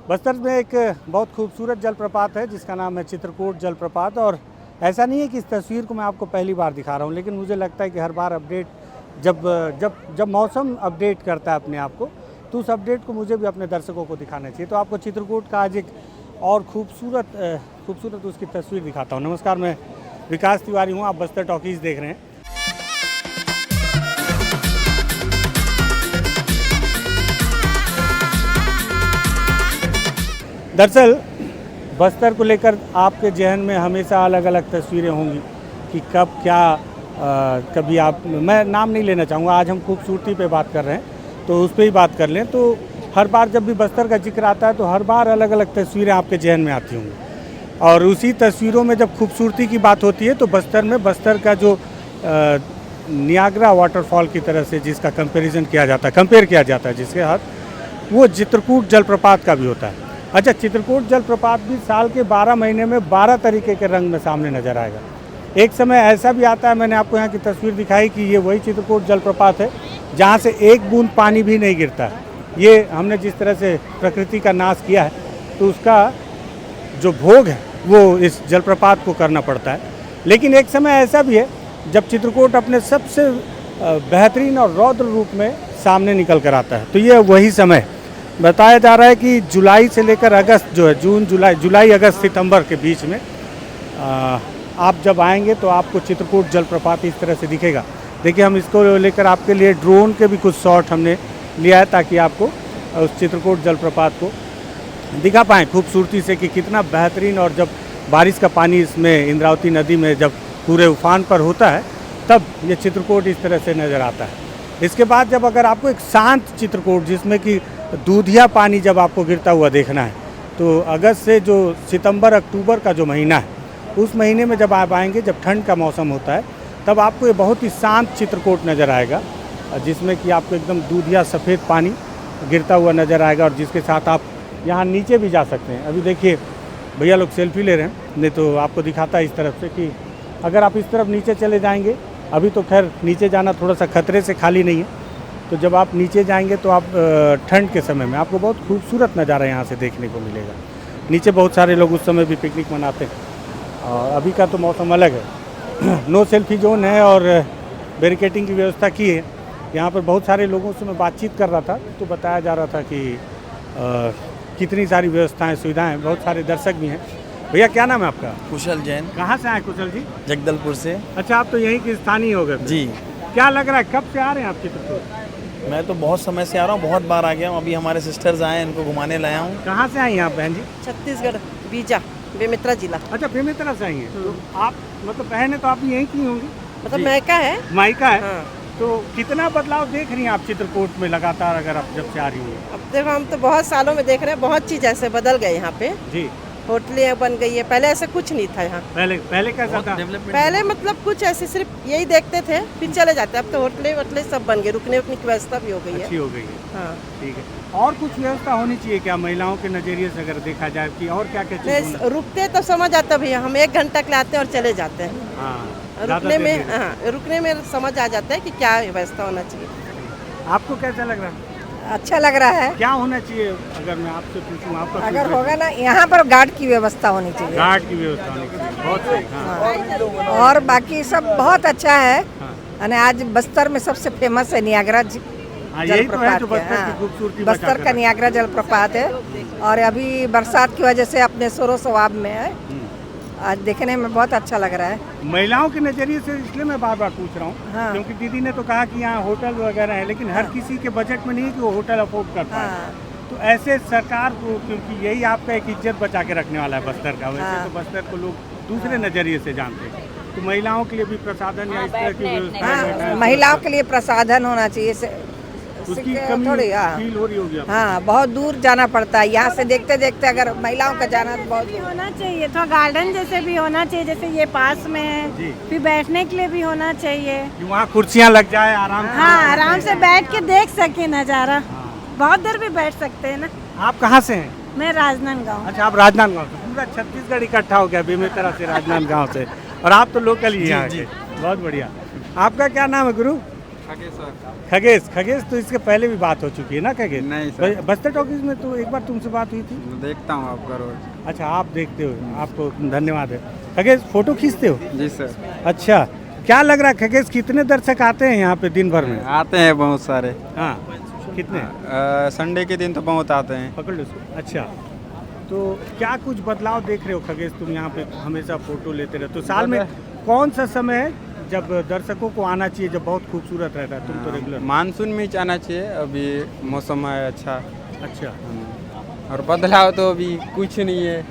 बस्तर में एक बहुत खूबसूरत जलप्रपात है जिसका नाम है चित्रकूट जलप्रपात। और ऐसा नहीं है कि इस तस्वीर को मैं आपको पहली बार दिखा रहा हूँ, लेकिन मुझे लगता है कि हर बार अपडेट जब जब जब मौसम अपडेट करता है अपने आप को, तो उस अपडेट को मुझे भी अपने दर्शकों को दिखाना चाहिए। तो आपको चित्रकूट का आज एक और खूबसूरत उसकी तस्वीर दिखाता हूँ। नमस्कार, मैं विकास तिवारी हूँ, आप बस्तर टॉकीज़ देख रहे हैं। दरअसल बस्तर को लेकर आपके जहन में हमेशा अलग अलग तस्वीरें होंगी कि कब क्या कभी मैं नाम नहीं लेना चाहूँगा, आज हम खूबसूरती पे बात कर रहे हैं तो उस पर ही बात कर लें। तो हर बार जब भी बस्तर का जिक्र आता है तो हर बार अलग अलग तस्वीरें आपके जहन में आती होंगी, और उसी तस्वीरों में जब खूबसूरती की बात होती है तो बस्तर का जो नियाग्रा वाटरफॉल की तरह से जिसका कंपेयर किया जाता है जिसके साथ, वो चित्रकूट जलप्रपात का भी होता है। अच्छा, चित्रकूट जलप्रपात भी साल के 12 महीने में 12 तरीके के रंग में सामने नज़र आएगा। एक समय ऐसा भी आता है, मैंने आपको यहाँ की तस्वीर दिखाई कि ये वही चित्रकूट जलप्रपात है जहाँ से एक बूंद पानी भी नहीं गिरता। ये हमने जिस तरह से प्रकृति का नाश किया है तो उसका जो भोग है वो इस जलप्रपात को करना पड़ता है। लेकिन एक समय ऐसा भी है जब चित्रकूट अपने सबसे बेहतरीन और रौद्र रूप में सामने निकल कर आता है। तो ये वही समय बताया जा रहा है कि जुलाई से लेकर अगस्त जो है, जुलाई अगस्त सितंबर के बीच में आप जब आएंगे तो आपको चित्रकूट जलप्रपात इस तरह से दिखेगा। देखिए, हम इसको लेकर आपके लिए ड्रोन के भी कुछ शॉट हमने लिया है ताकि आपको उस चित्रकूट जलप्रपात को दिखा पाएँ खूबसूरती से कि कितना बेहतरीन। और जब बारिश का पानी इसमें इंद्रावती नदी में जब पूरे उफान पर होता है तब ये चित्रकूट इस तरह से नज़र आता है। इसके बाद जब अगर आपको एक शांत चित्रकूट जिसमें कि दूधिया पानी जब आपको गिरता हुआ देखना है तो अगस्त से जो सितंबर अक्टूबर का जो महीना है उस महीने में जब आप आएंगे, जब ठंड का मौसम होता है, तब आपको ये बहुत ही शांत चित्रकूट नज़र आएगा जिसमें कि आपको एकदम दूधिया सफ़ेद पानी गिरता हुआ नज़र आएगा। और जिसके साथ आप यहाँ नीचे भी जा सकते हैं। अभी देखिए भैया लोग सेल्फी ले रहे हैं, नहीं तो आपको दिखाता है इस तरफ से कि अगर आप इस तरफ नीचे चले जाएंगे, अभी तो खैर नीचे जाना थोड़ा सा खतरे से खाली नहीं है, तो जब आप नीचे जाएंगे तो आप ठंड के समय में आपको बहुत खूबसूरत नज़ारा यहाँ से देखने को मिलेगा। नीचे बहुत सारे लोग उस समय भी पिकनिक मनाते हैं और अभी का तो मौसम अलग है। नो सेल्फी जोन है और बैरिकेडिंग की व्यवस्था की है। यहाँ पर बहुत सारे लोगों से मैं बातचीत कर रहा था तो बताया जा रहा था कि कितनी सारी व्यवस्थाएँ सुविधाएँ, बहुत सारे दर्शक भी हैं। भैया क्या नाम है आपका? कुशल जैन। कहाँ से आए कुशल जी? जगदलपुर से। अच्छा, आप तो यहीं के स्थानीय हो गए जी। क्या लग रहा है, कब से आ रहे हैं आप चित्रकूट? मैं तो बहुत समय से आ रहा हूँ, बहुत बार आ गया हूँ। अभी हमारे सिस्टर्स आए हैं, इनको घुमाने लाया हूँ। कहाँ से आई हैं आप बहन जी? छत्तीसगढ़, बीजा, बेमेतरा जिला। अच्छा, बेमेतरा से आई हैं। तो आप मतलब बहन तो आप यहीं की होंगी? मतलब मायका है। मायका है। हाँ। तो कितना बदलाव देख रही हैं आप चित्रकूट में लगातार, अगर आप जब से आ रही हैं? अब देखो, हम तो बहुत सालों में देख रहे हैं, बहुत चीज़ ऐसे बदल गए यहाँ पे। जी। होटलें बन गई है, पहले ऐसा कुछ नहीं था यहाँ। पहले कैसा था? पहले मतलब कुछ ऐसे सिर्फ यही देखते थे फिर चले जाते। अब तो होटलें सब बन गए, रुकने उकने की व्यवस्था भी हो गई है। अच्छी हो गई है। हाँ, ठीक है। और कुछ व्यवस्था होनी चाहिए क्या महिलाओं के नज़रिए से अगर देखा जाए कि और क्या क्या चीज़ होना? रुकते तो समझ आता भैया, हम 1 घंटा के लिए आते हैं और चले जाते हैं। हाँ, रुकने में समझ आ जाता है कि क्या व्यवस्था होना चाहिए। आपको कैसा लग रहा है? अच्छा लग रहा है। क्या होना चाहिए अगर मैं आपसे पूछूं? आपका अगर होगा ना, यहाँ पर गार्ड की व्यवस्था होनी चाहिए। गार्ड की व्यवस्था होनी चाहिए। बहुत सही। हाँ। और बाकी सब बहुत अच्छा है। हाँ। आज बस्तर में सबसे फेमस है नियाग्रा जलप्रपात। जो बस्तर की खूबसूरती बस्तर का नियाग्रा जलप्रपात है। और अभी बरसात की वजह से अपने शोरो शवाब में है। आज देखने में बहुत अच्छा लग रहा है। महिलाओं के नज़रिए से इसलिए मैं बार बार पूछ रहा हूँ। हाँ। क्योंकि दीदी ने तो कहा कि यहाँ होटल वगैरह है, लेकिन हर किसी के बजट में नहीं है कि वो होटल अफोर्ड कर पाए। हाँ। तो ऐसे सरकार को, क्योंकि यही आपका एक इज्जत बचा के रखने वाला है बस्तर का, वैसे हाँ। तो बस्तर को लोग दूसरे नज़रिए से जानते हैं, तो महिलाओं के लिए भी प्रसाधन या इस तरह की व्यवस्था? महिलाओं के लिए प्रसाधन होना चाहिए। उसकी कमी थोड़ी फील हो रही होगी आपको? हाँ, बहुत दूर जाना पड़ता है। यहाँ से देखते देखते अगर महिलाओं का जाना तो बहुत दूर। होना चाहिए, थोड़ा गार्डन जैसे भी होना चाहिए, जैसे ये पास में है, फिर बैठने के लिए भी होना चाहिए कि वहाँ कुर्सियाँ लग जाए आराम से। हाँ, आराम से बैठ के देख सके नज़ारा। बहुत देर भी बैठ सकते हैं ना। आप कहाँ से हैं? मैं राजनांदगांव। अच्छा, आप राजनांदगांव से। पूरा छत्तीसगढ़ इकट्ठा हो गया बेमेतरा से, राजनांदगांव से, और आप तो लोकल ही हैं। बहुत बढ़िया। आपका क्या नाम है गुरु? खगेश खगेश तो इसके पहले भी बात हो चुकी है ना खगेश? नहीं सर। बस्तर टॉकीज में तो एक बार तुमसे बात हुई थी। देखता हूँ आपका रोज। अच्छा, आप देखते हो, आपको धन्यवाद है। खगेश फोटो खींचते हो? जी सर। अच्छा, क्या लग रहा है खगेश, कितने दर्शक आते हैं यहाँ पे दिन भर में? आते हैं बहुत सारे। हाँ, कितने? संडे के दिन तो बहुत आते हैं। पकड़ लो इसको। अच्छा, तो क्या कुछ बदलाव देख रहे हो खगेश, तुम यहाँ पे हमेशा फोटो लेते रहते हो, साल में कौन सा समय है जब दर्शकों को आना चाहिए, जब बहुत खूबसूरत रहता है? तुम तो रेगुलर। मानसून में ही आना चाहिए, अभी मौसम है अच्छा। अच्छा, और बदलाव तो अभी कुछ नहीं है,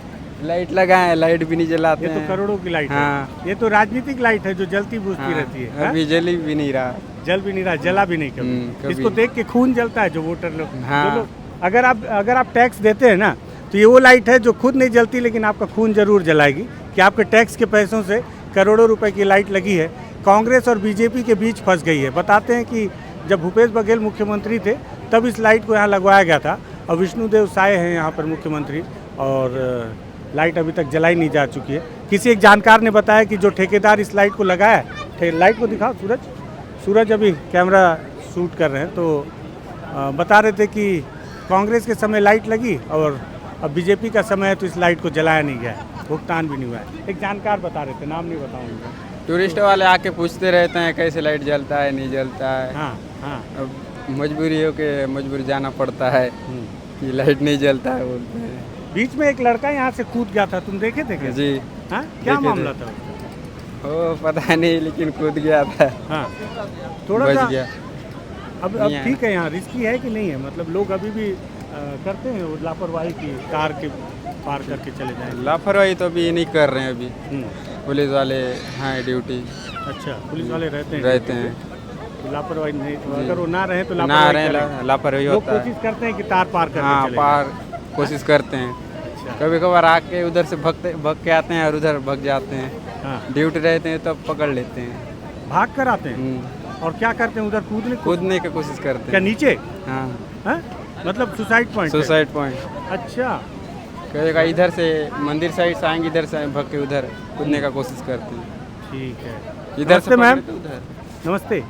लाइट लगाए, लाइट भी नहीं जलाते ये तो हैं। करोड़ों की लाइट हाँ। है। ये तो राजनीतिक लाइट है जो जलती बुझती हाँ, रहती है। हाँ? अभी जली भी नहीं रहा। जल भी नहीं रहा, जला भी नहीं कभी। कभी। इसको देख के खून जलता है जो वोटर लोग। हाँ। जो लोग अगर आप टैक्स देते हैं ना, तो ये वो लाइट है जो खुद नहीं जलती लेकिन आपका खून जरूर जलाएगी, कि आपके टैक्स के पैसों से करोड़ों रुपए की लाइट लगी है, कांग्रेस और बीजेपी के बीच फंस गई है। बताते हैं कि जब भूपेश बघेल मुख्यमंत्री थे तब इस लाइट को यहाँ लगवाया गया था, और विष्णुदेव साय हैं यहाँ पर मुख्यमंत्री, और लाइट अभी तक जलाई नहीं जा चुकी है। किसी एक जानकार ने बताया कि जो ठेकेदार इस लाइट को लगाया है, लाइट को दिखाओ सूरज अभी कैमरा शूट कर रहे हैं, तो बता रहे थे कि कांग्रेस के समय लाइट लगी और अब बीजेपी का समय है तो इस लाइट को जलाया नहीं गया है, भुगतान भी नहीं हुआ है। एक जानकार बता रहे थे, नाम नहीं बताऊंगा। टूरिस्ट वाले आके पूछते रहते हैं कैसे लाइट जलता है, नहीं जलता है। हाँ हाँ। अब मजबूरी हो के मजबूरी जाना पड़ता है कि लाइट नहीं जलता है बोलते हैं। बीच में एक लड़का यहाँ से कूद गया था, तुम देखे थे क्या? जी। हाँ, क्या देखे मामला थे। था? ओ पता नहीं, लेकिन कूद गया था। हाँ, थोड़ा बच सा गया। अब नहीं है। ठीक है, यहाँ रिस्की है कि नहीं है? मतलब लोग अभी भी करते हैं वो लापरवाही की, कार के पार करके चले जाएंगे। लापरवाही तो अभी नहीं कर रहे हैं अभी। हम्म। पुलिस वाले हैं ड्यूटी अच्छा, पुलिस वाले रहते हैं तो लापरवाही नहीं, तो अगर वो ना रहे तो ना लापरवाही रहे करेंगे। लापरवाही लोग होता है। कोशिश करते हैं कि तार पार करके हाँ, चले पार कोशिश करते हैं। अच्छा। कभी कभार आके उधर से भग के आते हैं और उधर भग जाते हैं। जाएं। हाँ, ड्यूटी रहते हैं तब पकड़ लेते हैं। भाग कर आते हैं और क्या करते हैं? उधर कूदने की कोशिश करते क्या हैं। नीचे? हाँ, हाँ, मतलब सुसाइड पॉइंट है? Suicide point. अच्छा, कहेगा इधर से मंदिर साइड से आएंगे, इधर से भग के उधर कूदने का कोशिश करते हैं। ठीक है। इधर नमस्ते से मैम। पकड़े तो उधर। नमस्ते,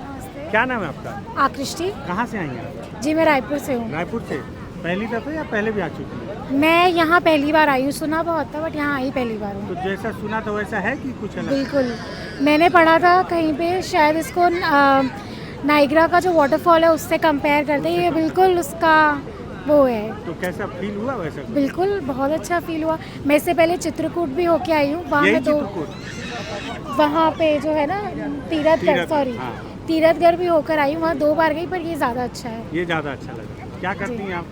क्या नाम है आपका? आकृष्टि कहाँ से आई हैं आप? जी, मैं रायपुर से हूँ। रायपुर से? पहली दफे या पहले भी आ चुकी हैं? मैं यहाँ पहली बार आई हूँ, सुना बहुत था बट यहाँ आई पहली बार हूँ। तो जैसा सुना था वैसा है कि कुछ अलग? बिल्कुल, मैंने पढ़ा था कहीं पे, शायद इसको नाइग्रा का जो वाटरफॉल है उससे कंपेयर करते हैं, ये बिल्कुल उसका वो है। तो कैसा फील हुआ वैसा कुछ? बिल्कुल बहुत अच्छा फील हुआ। मैं इससे पहले चित्रकूट भी होके आई हूँ, वहाँ यही में तो चित्रकूट? वहाँ पे जो है ना तीरथगढ़, सॉरी हाँ। तीरथगढ़ भी होकर आई हूँ, वहाँ 2 बार गई, पर ये ज़्यादा अच्छा है। ये ज़्यादा अच्छा लगा। क्या करती हैं आप?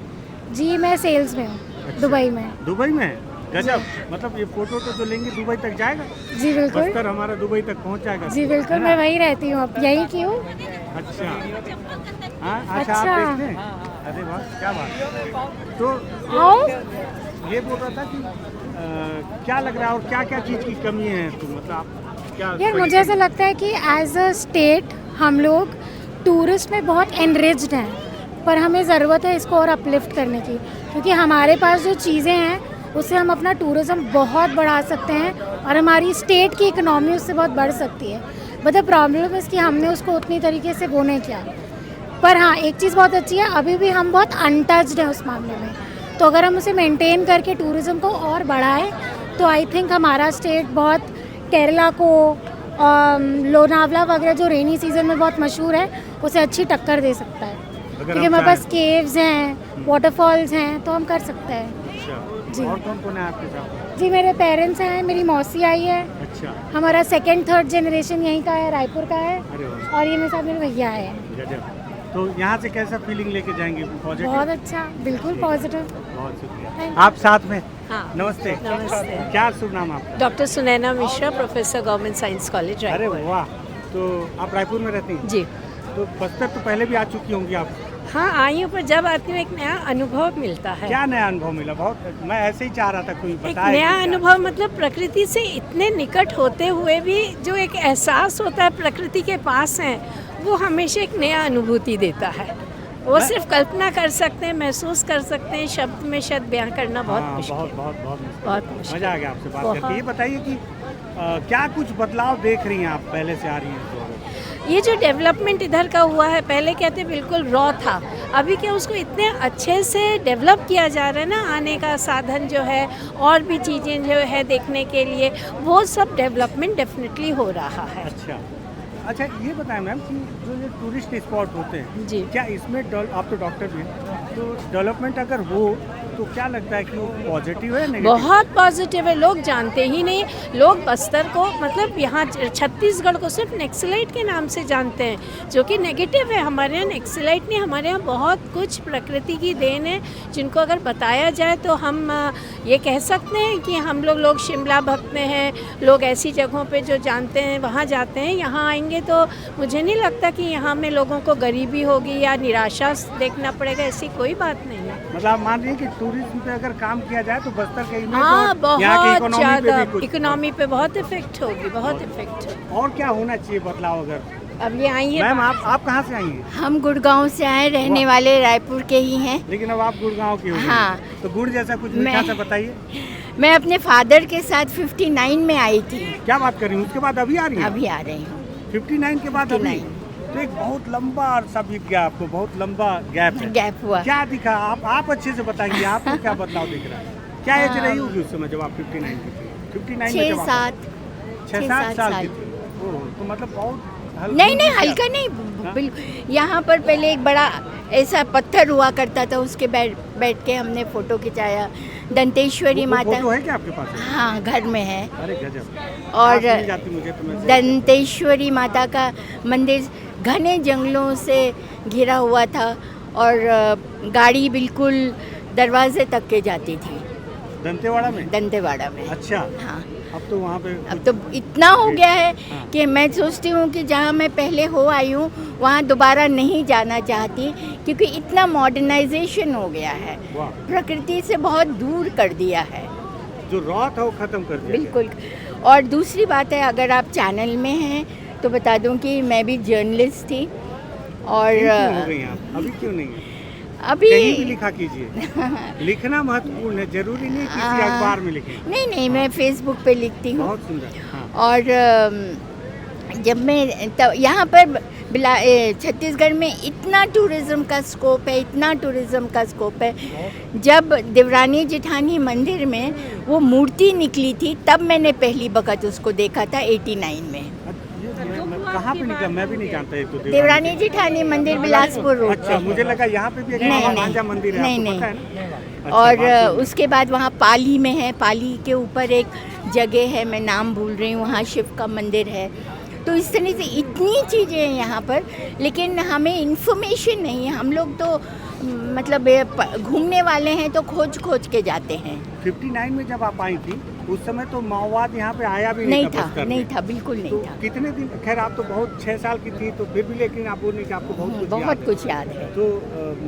जी, मैं सेल्स में हूँ, अच्छा। दुबई में। दुबई में? गजब, मतलब ये फोटो तो जो लेंगे दुबई तक जाएगा? जी बिल्कुल, बस्तर हमारा दुबई तक पहुंच जाएगा? जी बिल्कुल, मैं वहीं रहती हूँ, अब यहीं की हूँ। अच्छा। हाँ, अच्छा, अच्छा। आप देखते हैं? अरे वाह, क्या बात। तो आओ। ये बोल रहा था कि क्या लग रहा है और क्या क्या चीज़ की कमी है, तो मतलब आप क्या? यार मुझे ऐसा लगता है कि एज अ स्टेट हम लोग टूरिस्ट में बहुत एनरिच्ड हैं, पर हमें ज़रूरत है इसको और अपलिफ्ट करने की, क्योंकि हमारे पास जो चीज़ें हैं उससे हम अपना टूरिज़्म बहुत बढ़ा सकते हैं और हमारी स्टेट की इकनॉमी उससे बहुत बढ़ सकती है। बट द प्रॉब्लम है कि हमने उसको उतनी तरीके से वो नहीं किया। पर हाँ, एक चीज़ बहुत अच्छी है, अभी भी हम बहुत अनटच्ड हैं उस मामले में, तो अगर हम उसे मेंटेन करके टूरिज़्म को और बढ़ाएं तो आई थिंक हमारा स्टेट बहुत केरला को, लोनावला वगैरह जो रेनी सीज़न में बहुत मशहूर है, उसे अच्छी टक्कर दे सकता है, क्योंकि हमारे पास केव्स हैं, वाटरफॉल्स हैं, तो हम कर सकते हैं। अच्छा। जी। और कौन कौन है आपके साथ? जी, मेरे पेरेंट्स हैं, मेरी मौसी आई है, अच्छा, हमारा 2nd 3rd जनरेशन यहीं का है, रायपुर का है, अरे वाह, और ये मेरे साथ मेरे भैया है। गजब। तो यहाँ से कैसा फीलिंग लेके जाएंगे? पॉजिटिव? बहुत अच्छा, बिल्कुल पॉजिटिव। बहुत शुक्रिया। Thank आप साथ में? हाँ, नमस्ते। नमस्ते। क्या शुभ नाम आपका? Doctor Sunaina Mishra, professor government science college अरे रायपुर। वाह, तो आप रायपुर में रहती हैं? जी तो बस्तर तो पहले भी आ चुकी होंगी आप? हाँ, आई हूँ, पर जब आती हूँ एक नया अनुभव मिलता है। क्या नया अनुभव मिला? बहुत, मैं ऐसे ही चाह रहा था कोई एक बताए। नया अनुभव, मतलब प्रकृति से इतने निकट होते हुए भी जो एक एहसास होता है प्रकृति के पास हैं, वो हमेशा एक नया अनुभूति देता है। वो सिर्फ कल्पना कर सकते हैं, महसूस कर सकते हैं, शब्द में शायद बयां करना बहुत मुश्किल है। बहुत मुश्किल। मजा आ गया आपसे बात बहुत। करके। ये बताइए कि क्या कुछ बदलाव देख रही हैं आप, पहले से आ रही हैं तो? ये जो डेवलपमेंट इधर का हुआ है, पहले कहते बिल्कुल रॉ था, अभी क्या उसको इतने अच्छे से डेवलप किया जा रहा है ना, आने का साधन जो है और भी चीज़ें जो है देखने के लिए, वो सब डेवलपमेंट डेफिनेटली हो रहा है। अच्छा ये बताएं मैम कि जो ये टूरिस्ट स्पॉट होते हैं जी। क्या इसमें आप तो डॉक्टर भी हैं, तो डेवलपमेंट अगर हो तो क्या लगता है कि वो पॉजिटिव है नेगेटिव? बहुत पॉजिटिव है, लोग जानते ही नहीं। लोग बस्तर को मतलब यहाँ छत्तीसगढ़ को सिर्फ नक्सलाइट के नाम से जानते हैं, जो कि नेगेटिव है। हमारे यहाँ नक्सलाइट नहीं, हमारे यहाँ बहुत कुछ प्रकृति की देन है, जिनको अगर बताया जाए तो हम ये कह सकते हैं कि हम लोग शिमला भक्त में हैं, लोग ऐसी जगहों पे जो जानते हैं वहाँ जाते हैं। यहाँ आएंगे तो मुझे नहीं लगता कि यहाँ में लोगों को गरीबी होगी या निराशा देखना पड़ेगा, ऐसी कोई बात नहीं है। मतलब आप मान रही हैं कि टूरिज्म पे अगर काम किया जाए तो बस्तर के इमेज हाँ, और यहाँ की बहुत इकोनॉमी पे ज़्यादा भी कुछ इकोनॉमी पे बहुत इफेक्ट होगी, बहुत इफेक्ट होगी। और क्या होना चाहिए बदलाव अगर? अब ये आई है मैम आप कहाँ से आई हैं? हम गुड़गांव से आए, रहने वाले रायपुर के ही हैं। लेकिन अब आप गुड़गांव की हो गई। हाँ। तो गुड़ जैसा कुछ मीठा सा बताइए। मैं अपने फादर के साथ 59 में आई थी, क्या बात कर रही हूँ, उसके बाद अभी आ रही है? अभी आ रही हूँ। 59 के बाद अभी? 59। तो एक बहुत लंबा अरसा बीत गया आपको, बहुत लंबा गैप है। गैप हुआ। क्या दिखा आप अच्छे से बताइए, आपको क्या बदलाव दिख रहा है? क्या एज रही होगी उस समय जब आप 59 की थी? 59 में जब आप 6-7 साल की थी। ओह, तो मतलब बहुत नहीं हल्का नहीं, बिल्कुल। यहाँ पर पहले एक बड़ा ऐसा पत्थर हुआ करता था, उसके बैठ के हमने फोटो खिंचाया। दंतेश्वरी माता फोटो है क्या आपके पास? हाँ, घर में है। अरे गजब। और नहीं जाती मुझे तो मैं दंतेश्वरी माता का मंदिर घने जंगलों से घिरा हुआ था और गाड़ी बिल्कुल दरवाजे तक के जाती थी। दंतेवाड़ा में? दंतेवाड़ा में। अच्छा। हाँ, अब तो वहाँ पे अब तो इतना हो गया है हाँ। कि मैं सोचती हूँ कि जहाँ मैं पहले हो आई हूँ वहाँ दोबारा नहीं जाना चाहती, क्योंकि इतना मॉडर्नाइजेशन हो गया है, वाह। प्रकृति से बहुत दूर कर दिया है, जो रॉ था वो खत्म कर दिया बिल्कुल। और दूसरी बात है, अगर आप चैनल में हैं तो बता दूं कि मैं भी जर्नलिस्ट थी और क्यों हो गई आप? अभी क्यों नहीं है? अभी कहीं भी लिखा कीजिए। लिखना महत्वपूर्ण है, जरूरी नहीं किसी अखबार में लिखें। नहीं मैं फेसबुक पे लिखती हूँ। बहुत सुंदर। हाँ। और जब मैं यहाँ पर छत्तीसगढ़ में इतना टूरिज़्म का स्कोप है, इतना टूरिज़्म का स्कोप है। जब देवरानी जेठानी मंदिर में वो मूर्ति निकली थी तब मैंने पहली वक्त उसको देखा था 89 में। कहाँ पे निकला? मैं भी नहीं जानता ये तो। देवरानी जेठानी मंदिर बिलासपुर रोड। अच्छा, मुझे लगा यहाँ पे भी एक भांजा मंदिर है। नहीं आपको पता है ना? अच्छा, और उसके बाद वहाँ पाली में है, पाली के ऊपर एक जगह है, मैं नाम भूल रही हूँ, वहाँ शिव का मंदिर है। तो इस तरह से इतनी चीज़ें हैं यहाँ पर, लेकिन हमें इन्फॉर्मेशन नहीं है। हम लोग तो मतलब घूमने वाले हैं तो खोज के जाते हैं। 59 में जब आप आई थी उस समय तो माओवाद यहाँ पे आया भी नहीं था, बस्तर में। नहीं था, बिल्कुल नहीं तो था। कितने दिन, खैर आप तो बहुत 6 साल की थी तो फिर भी, लेकिन आप बोल रही कि आपको बहुत कुछ याद है। तो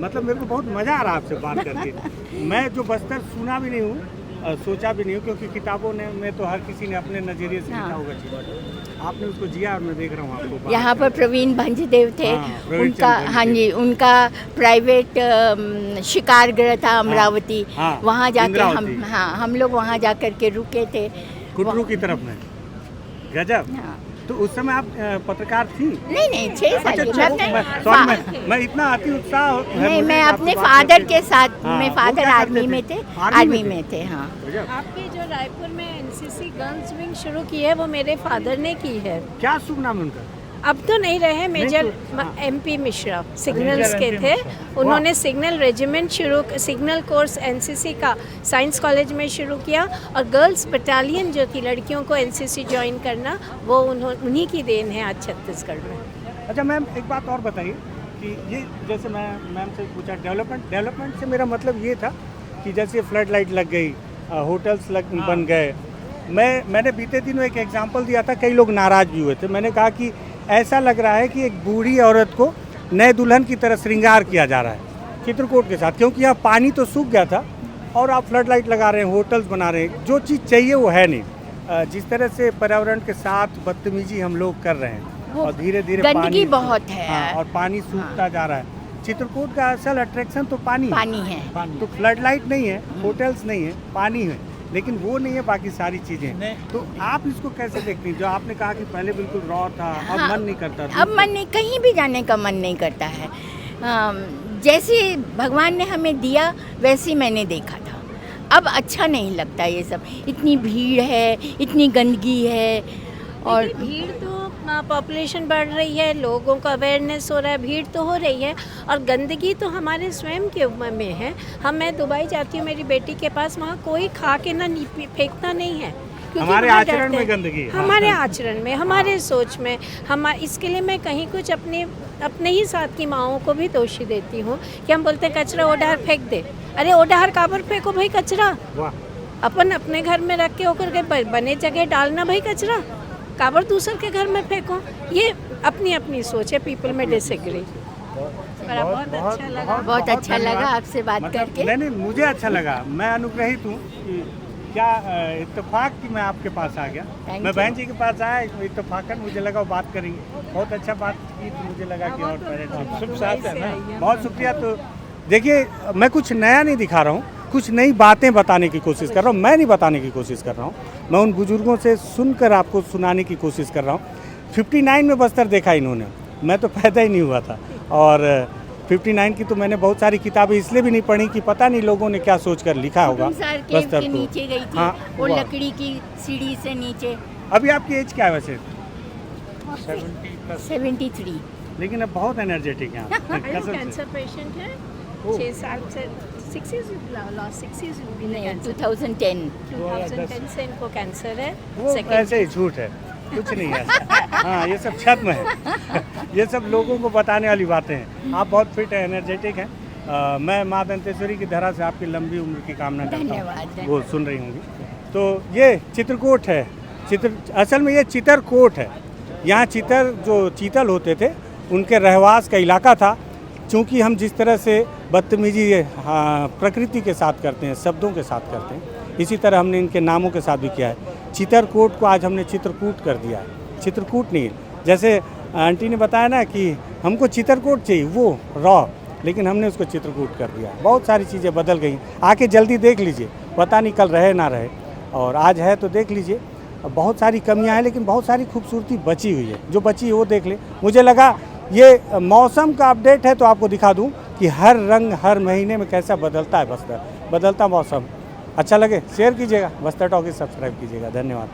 मतलब मेरे को बहुत मज़ा आ रहा है आपसे बात करके। मैं जो बस्तर सुना भी नहीं हूँ, सोचा भी नहीं हूँ, क्योंकि किताबों में तो हर किसी ने अपने नज़रिए से लिखा होगा चीज़। आपने उसको जिया और मैं देख रहा हूँ आपको। यहाँ पर प्रवीण भंजदेव थे, हाँ, उनका हाँ जी, उनका प्राइवेट शिकार गृह था अमरावती। हाँ, वहाँ जाके इंद्रावती। हम लोग वहाँ जा कर के रुके थे, कुटरू की तरफ में। गजब। हाँ। तो उस समय आप पत्रकार थी? नहीं 6 साल की। मैं इतना अति उत्साह है नहीं, मुझे मैं आपसे अपने बात फादर करके। के साथ, हाँ, मैं वो फादर क्या आर्मी करते में थे? थे, आर्मी में थे। हाँ। गजब। आपकी जो रायपुर में एनसीसी गर्ल्स विंग शुरू की है वो मेरे फादर ने की है। क्या शुभ नाम है उनका? अब तो नहीं रहे, मेजर हाँ। MP मिश्रा सिग्नल्स के थे। उन्होंने signal regiment signal course NCC का साइंस कॉलेज में शुरू किया, और गर्ल्स बटालियन जो थी लड़कियों को NCC ज्वाइन करना, वो उन्हीं की देन है आज छत्तीसगढ़ में। अच्छा मैम, एक बात और बताइए कि ये जैसे मैं मैम से पूछा डेवलपमेंट से मेरा मतलब ये था कि जैसे फ्लड लाइट लग गई, होटल्स बन गए। मैंने बीते दिनों एक एग्जांपल दिया था, कई लोग नाराज़ भी हुए थे। मैंने कहा कि ऐसा लग रहा है कि एक बूढ़ी औरत को नए दुल्हन की तरह श्रृंगार किया जा रहा है चित्रकूट के साथ, क्योंकि यहाँ पानी तो सूख गया था और आप फ्लड लाइट लगा रहे हैं, होटल्स बना रहे हैं, जो चीज़ चाहिए वो है नहीं। जिस तरह से पर्यावरण के साथ बदतमीजी हम लोग कर रहे हैं और धीरे धीरे गंदगी बहुत है। हाँ, और पानी सूखता जा रहा है। चित्रकूट का असल अट्रैक्शन तो पानी है। तो फ्लड लाइट नहीं है, होटल्स नहीं है, पानी है। लेकिन वो नहीं है बाकी सारी चीज़ें। तो आप इसको कैसे देखती हैं? जो आपने कहा कि पहले बिल्कुल रॉ था, अब हाँ, मन नहीं करता। अब मन नहीं, कहीं भी जाने का मन नहीं करता है। जैसे भगवान ने हमें दिया वैसे ही मैंने देखा था। अब अच्छा नहीं लगता ये सब, इतनी भीड़ है, इतनी गंदगी है। और भीड़ तो पॉपुलेशन बढ़ रही है, लोगों का अवेयरनेस हो रहा है, भीड़ तो हो रही है, और गंदगी तो हमारे स्वयं के में है। मैं दुबई जाती हूँ मेरी बेटी के पास, वहाँ कोई खा के ना फेंकता नहीं है, क्योंकि हमारे वहाँ आचरण डरते में हैं। गंदगी है। हमारे आचरण में, हमारे सोच में, इसके लिए मैं कहीं कुछ अपने ही साथ की माओं को भी दोषी देती हूँ कि हम बोलते हैं कचरा ओडार फेंक दे। अरे ओडार काबर फेंको भाई कचरा, अपन अपने घर में रख के होकर के बने जगह डालना भाई कचरा, काबर दूसर के घर में फेंको। ये अपनी अपनी सोच है, पीपल में डिसएग्री। बहुत अच्छा लगा आपसे बात करके। नहीं, मुझे अच्छा लगा, मैं अनुग्रहित हूँ कि क्या इत्तेफाक कि मैं आपके पास आ गया। मैं बहन जी के पास आया इत्तेफाकन, मुझे लगा वो बात करेंगे, बहुत अच्छा बात की, तो मुझे लगा कि और शुभ साथ है ना। बहुत शुक्रिया। तो देखिए, मैं कुछ नया नहीं दिखा रहा हूँ, कुछ नई बातें बताने की कोशिश कर रहा हूँ। मैं नहीं बताने की कोशिश कर रहा हूँ, मैं उन बुजुर्गों से सुनकर आपको सुनाने की कोशिश कर रहा हूँ। 59 में बस्तर देखा इन्होंने, मैं तो पैदा ही नहीं हुआ था। और 59 की तो मैंने बहुत सारी किताबें इसलिए भी नहीं पढ़ी कि पता नहीं लोगों ने क्या सोचकर लिखा होगा बस्तर को। नीचे गई थी, हाँ, वो लकड़ी की सीढ़ी से नीचे। अभी आपकी एज क्या है वैसे? 73। लेकिन अब बहुत एनर्जेटिक हैं आप। कसम से। कैंसर पेशेंट है, 6 साल से 6 years लॉस्ट 6 years नहीं, 2010 से इनको कैंसर है। वो ऐसे ही झूठ है, कुछ नहीं है ऐसा। हाँ, ये सब छद्म है। ये सब लोगों को बताने वाली बातें हैं। आप बहुत फिट हैं, एनर्जेटिक हैं। मैं माँ दंतेश्वरी की धरा से आपकी लंबी उम्र की कामना करता हूँ। धन्यवाद। वो सुन रही होंगी। तो ये चित्रकूट है, असल में ये चित्रकूट है। यहाँ जो चीतल होते थे उनके रहवास का इलाका था। चूँकि हम जिस तरह से बदतमीजी प्रकृति के साथ करते हैं, शब्दों के साथ करते हैं, इसी तरह हमने इनके नामों के साथ भी किया है। चित्रकूट को आज हमने चित्रकूट कर दिया है, चित्रकूट नहीं। जैसे आंटी ने बताया ना कि हमको चित्रकूट चाहिए, वो रॉ, लेकिन हमने उसको चित्रकूट कर दिया। बहुत सारी चीज़ें बदल गई, आके जल्दी देख लीजिए, पता नहीं कल रहे ना रहे, और आज है तो देख लीजिए। बहुत सारी कमियां हैं, लेकिन बहुत सारी खूबसूरती बची हुई है। जो बची है वो देख ले। मुझे लगा ये मौसम का अपडेट है तो आपको दिखा दूं कि हर रंग हर महीने में कैसा बदलता है बस्तर, बदलता मौसम। अच्छा लगे शेयर कीजिएगा, बस्तर टॉकीज सब्सक्राइब कीजिएगा। धन्यवाद।